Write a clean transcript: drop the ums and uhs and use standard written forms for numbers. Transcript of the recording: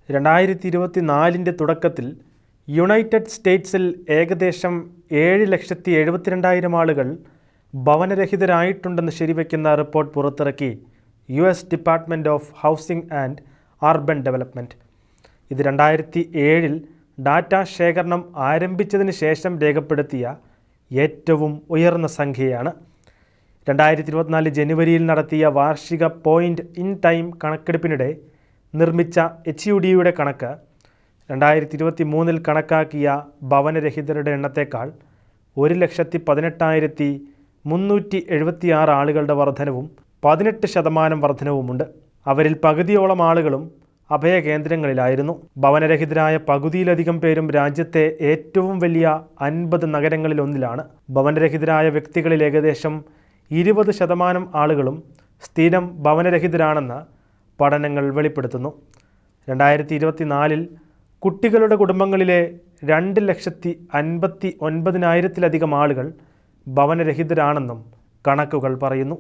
2024 തുടക്കത്തിൽ യുണൈറ്റഡ് സ്റ്റേറ്റ്സിൽ ഏകദേശം 7,72,000 ആളുകൾ ഭവനരഹിതരായിട്ടുണ്ടെന്ന് ശരിവയ്ക്കുന്ന റിപ്പോർട്ട് പുറത്തിറക്കി US department of housing and urban development. ഇത് 2007 ഡാറ്റ ശേഖരണം ആരംഭിച്ചതിന് ശേഷം രേഖപ്പെടുത്തിയ ഏറ്റവും ഉയർന്ന സംഖ്യയാണ്. 2024 ജനുവരിയിൽ നടത്തിയ വാർഷിക പോയിൻ്റ് ഇൻ ടൈം കണക്കെടുപ്പിനിടെ നിർമ്മിച്ച HUDയുടെ കണക്ക് 2023 കണക്കാക്കിയ ഭവനരഹിതരുടെ എണ്ണത്തേക്കാൾ 1,18,376 ആളുകളുടെ വർധനവും 18% വർധനവുമുണ്ട്. അവരിൽ പകുതിയോളം ആളുകളും അഭയകേന്ദ്രങ്ങളിലായിരുന്നു. ഭവനരഹിതരായ പകുതിയിലധികം പേരും രാജ്യത്തെ ഏറ്റവും വലിയ 50 നഗരങ്ങളിലൊന്നിലാണ്. ഭവനരഹിതരായ വ്യക്തികളിൽ ഏകദേശം 20% ആളുകളും സ്ഥിരം ഭവനരഹിതരാണെന്ന് പഠനങ്ങൾ വെളിപ്പെടുത്തുന്നു. 2024 കുട്ടികളുടെ കുടുംബങ്ങളിലെ 2,59,000 ആളുകൾ ഭവനരഹിതരാണെന്നും കണക്കുകൾ പറയുന്നു.